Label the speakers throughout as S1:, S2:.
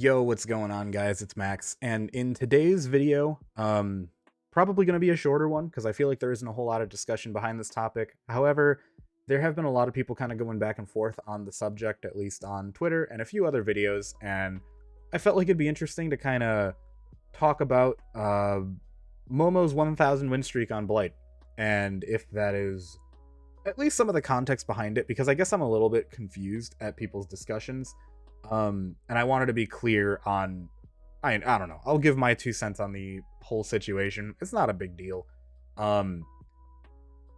S1: Yo, what's going on, guys? It's Max, and in today's video, probably going to be a shorter one because I feel like there isn't a whole lot of discussion behind this topic. However, there have been a lot of people kind of going back and forth on the subject, at least on Twitter and a few other videos, and I felt like it'd be interesting to kind of talk about Momo's 1,000 win streak on Blight, and if that is at least some of the context behind it, because I guess I'm a little bit confused at people's discussions. And I wanted to be clear on, I don't know. I'll give my 2 cents on the whole situation. It's not a big deal. Um,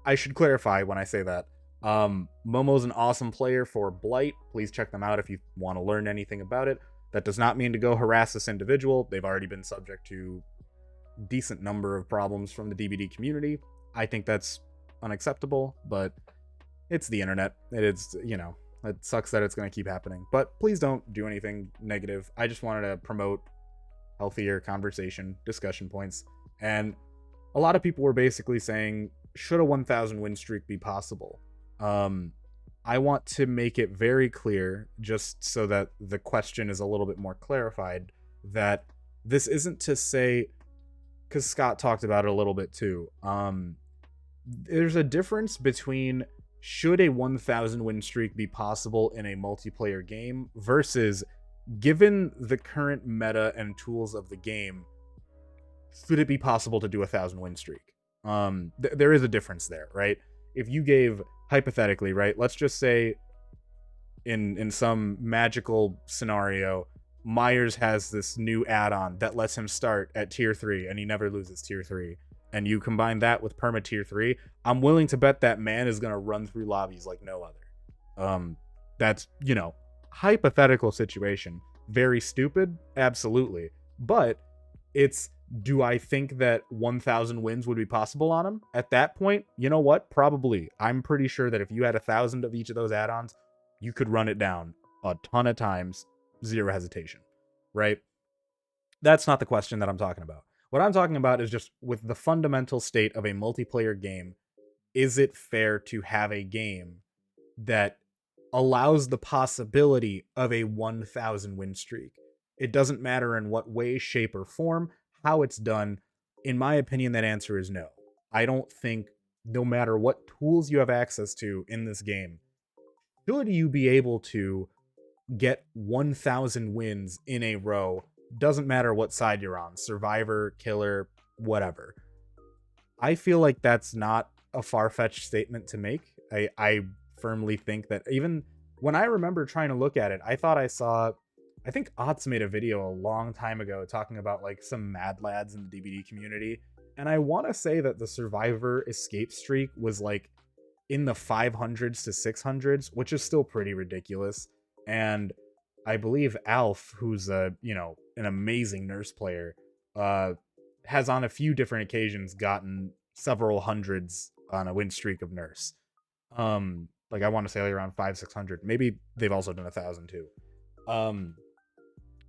S1: I should clarify when I say that. Momo's an awesome player for Blight. Please check them out if you want to learn anything about it. That does not mean to go harass this individual. They've already been subject to a decent number of problems from the DBD community. I think that's unacceptable, but it's the internet. It sucks that it's going to keep happening, but please don't do anything negative. I just wanted to promote healthier conversation, discussion points. And a lot of people were basically saying, should a 1,000 win streak be possible? I want to make it very clear, just so that the question is a little bit more clarified, that this isn't to say, because Scott talked about it a little bit too. There's a difference between should a 1,000 win streak be possible in a multiplayer game versus, given the current meta and tools of the game, should it be possible to do 1,000 win streak? There is a difference there, right? If you gave, hypothetically, right, let's just say in some magical scenario, Myers has this new add-on that lets him start at tier 3 and he never loses tier 3, and you combine that with perma tier 3, I'm willing to bet that man is going to run through lobbies like no other. That's, hypothetical situation. Very stupid, absolutely. But it's, do I think that 1,000 wins would be possible on him? At that point, you know what? Probably. I'm pretty sure that if you had 1,000 of each of those add-ons, you could run it down a ton of times, zero hesitation, right? That's not the question that I'm talking about. What I'm talking about is just with the fundamental state of a multiplayer game, is it fair to have a game that allows the possibility of a 1,000 win streak? It doesn't matter in what way, shape, or form, how it's done. In my opinion, that answer is no. I don't think, no matter what tools you have access to in this game, should you be able to get 1,000 wins in a row. Doesn't matter what side you're on, survivor, killer, whatever. I feel like that's not a far-fetched statement to make. I firmly think that, even when I remember trying to look at it, I thought I think Otz made a video a long time ago talking about like some mad lads in the DBD community, and I want to say that the survivor escape streak was like in the 500s to 600s, which is still pretty ridiculous. And I believe Alf, who's an amazing nurse player, has on a few different occasions gotten several hundreds on a win streak of nurse. Like I want to say like around 500-600. Maybe they've also done 1,000 too.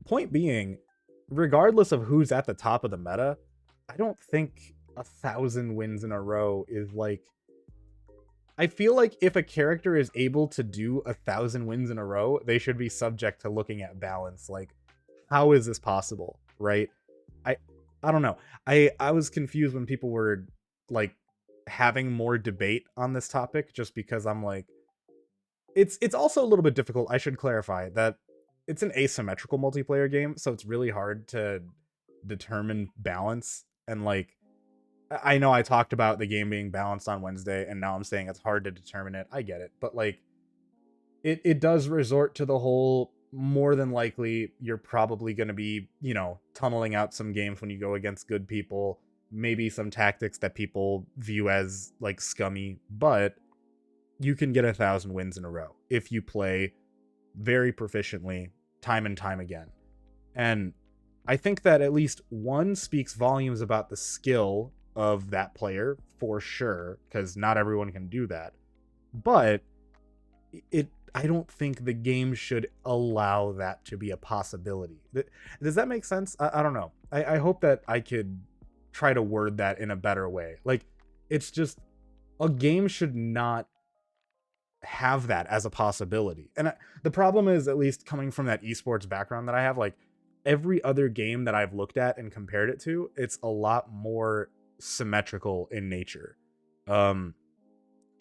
S1: Point being, regardless of who's at the top of the meta, I don't think 1,000 wins in a row is like. I feel like if a character is able to do 1,000 wins in a row, they should be subject to looking at balance. Like, how is this possible, right? I I don't know. I was confused when people were like having more debate on this topic, just because I'm like, it's also a little bit difficult. I should clarify that it's an asymmetrical multiplayer game, so it's really hard to determine balance. And like, I know I talked about the game being balanced on Wednesday, and now I'm saying it's hard to determine it. I get it. But like, it does resort to the whole, more than likely, you're probably going to be, tunneling out some games when you go against good people, maybe some tactics that people view as like scummy, but you can get 1,000 wins in a row if you play very proficiently time and time again. And I think that at least one speaks volumes about the skill of that player, for sure, because not everyone can do that. But I don't think the game should allow that to be a possibility. Does that make sense? I don't know. I hope that I could try to word that in a better way. Like, it's just, a game should not have that as a possibility. And the problem is, at least coming from that esports background that I have, like, every other game that I've looked at and compared it to, it's a lot more symmetrical in nature. Um,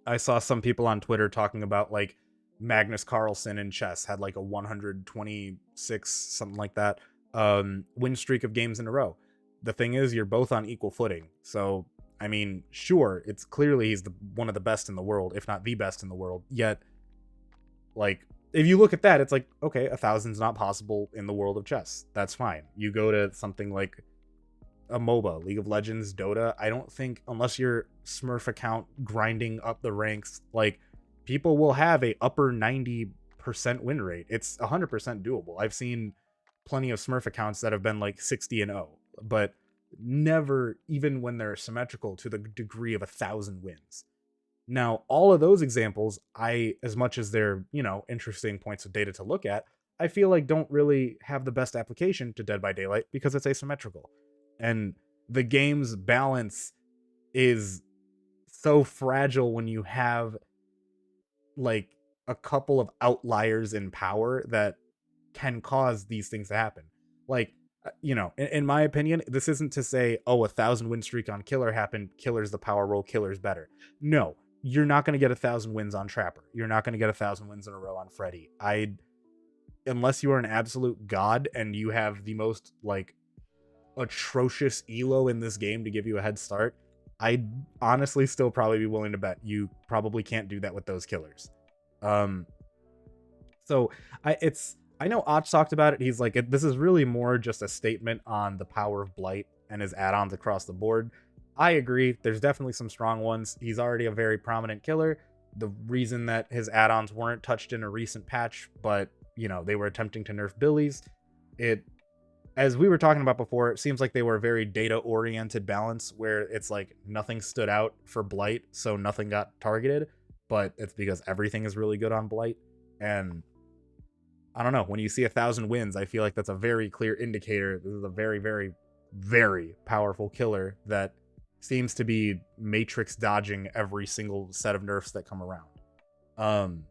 S1: I saw some people on Twitter talking about like Magnus Carlsen in chess had like a 126, something like that, win streak of games in a row. The thing is, you're both on equal footing. So, I mean, sure, it's clearly he's one of the best in the world, if not the best in the world. Yet, like, if you look at that, it's like, okay, 1,000's not possible in the world of chess. That's fine. You go to something like a MOBA, League of Legends, Dota, I don't think, unless you're Smurf account grinding up the ranks, like, people will have a upper 90% win rate. It's 100% doable. I've seen plenty of Smurf accounts that have been like 60-0, but never, even when they're symmetrical, to the degree of 1,000 wins. Now, all of those examples, as much as they're, interesting points of data to look at, I feel like don't really have the best application to Dead by Daylight because it's asymmetrical. And the game's balance is so fragile when you have like a couple of outliers in power that can cause these things to happen. Like, in my opinion, this isn't to say, oh, 1,000 win streak on Killer happened, Killer's the power role, Killer's better. No, you're not going to get 1,000 wins on Trapper. You're not going to get 1,000 wins in a row on Freddy. Unless you are an absolute god and you have the most like atrocious elo in this game to give you a head start, I'd honestly still probably be willing to bet you probably can't do that with those killers. So I know Otch talked about it. He's like, this is really more just a statement on the power of Blight and his add-ons across the board. I agree. There's definitely some strong ones. He's already a very prominent killer. The reason that his add-ons weren't touched in a recent patch, but they were attempting to nerf Billy's, as we were talking about before, it seems like they were a very data-oriented balance where it's like nothing stood out for Blight, so nothing got targeted, but it's because everything is really good on Blight. And I don't know, when you see 1,000 wins, I feel like that's a very clear indicator this is a very, very, very powerful killer that seems to be matrix dodging every single set of nerfs that come around.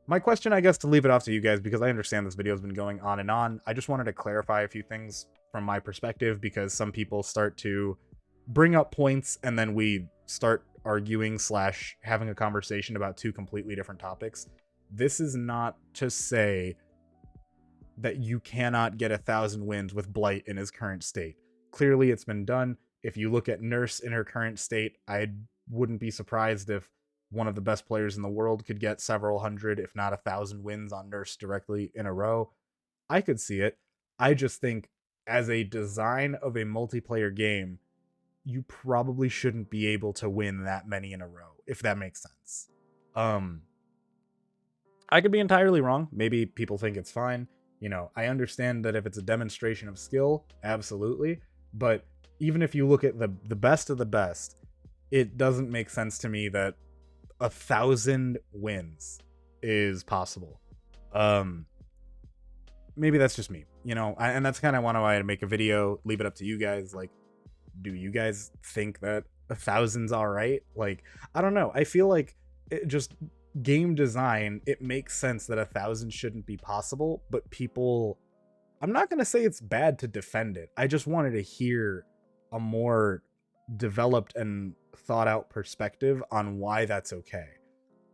S1: My question, I guess, to leave it off to you guys, because I understand this video has been going on and on, I just wanted to clarify a few things from my perspective, because some people start to bring up points and then we start arguing / having a conversation about two completely different topics. This is not to say that you cannot get 1,000 wins with Blight in his current state. Clearly, it's been done. If you look at Nurse in her current state, I wouldn't be surprised if one of the best players in the world could get several hundred, if not 1,000 wins on Nurse directly in a row. I could see it. I just think as a design of a multiplayer game, you probably shouldn't be able to win that many in a row, if that makes sense. I could be entirely wrong. Maybe people think it's fine. I understand that if it's a demonstration of skill, absolutely. But even if you look at the best of the best, it doesn't make sense to me that 1,000 wins is possible. Maybe that's just me, and that's kind of why I make a video, leave it up to you guys. Like, do you guys think that 1,000's all right? Like, I don't know. I feel like just game design, it makes sense that 1,000 shouldn't be possible, but people, I'm not going to say it's bad to defend it. I just wanted to hear a more developed and thought out perspective on why that's okay.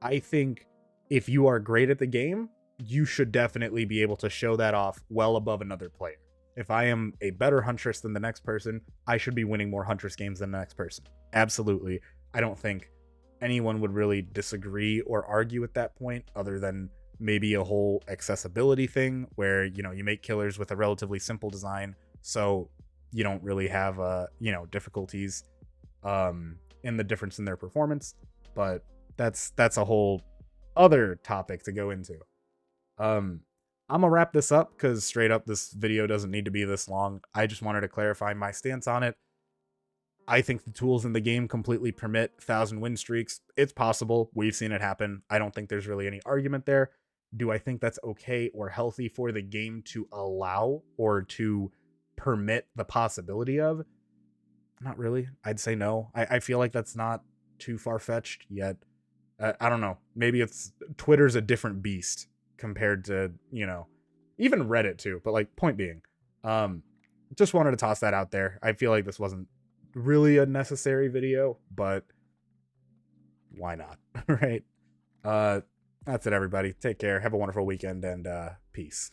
S1: I think if you are great at the game, you should definitely be able to show that off well above another player. If I am a better Huntress than the next person, I should be winning more Huntress games than the next person. Absolutely. I don't think anyone would really disagree or argue at that point, other than maybe a whole accessibility thing where, you make killers with a relatively simple design, so you don't really have, difficulties in the difference in their performance. But that's a whole other topic to go into. I'm gonna wrap this up because straight up, this video doesn't need to be this long. I just wanted to clarify my stance on it. I think the tools in the game completely permit 1,000 win streaks. It's possible. We've seen it happen. I don't think there's really any argument there. Do I think that's okay or healthy for the game to allow or to permit the possibility of? Not really. I'd say no. I feel like that's not too far-fetched yet. I don't know. Maybe it's Twitter's a different beast compared to, even Reddit too. But like, point being, just wanted to toss that out there. I feel like this wasn't really a necessary video, but why not? Right? That's it, everybody. Take care. Have a wonderful weekend, and peace.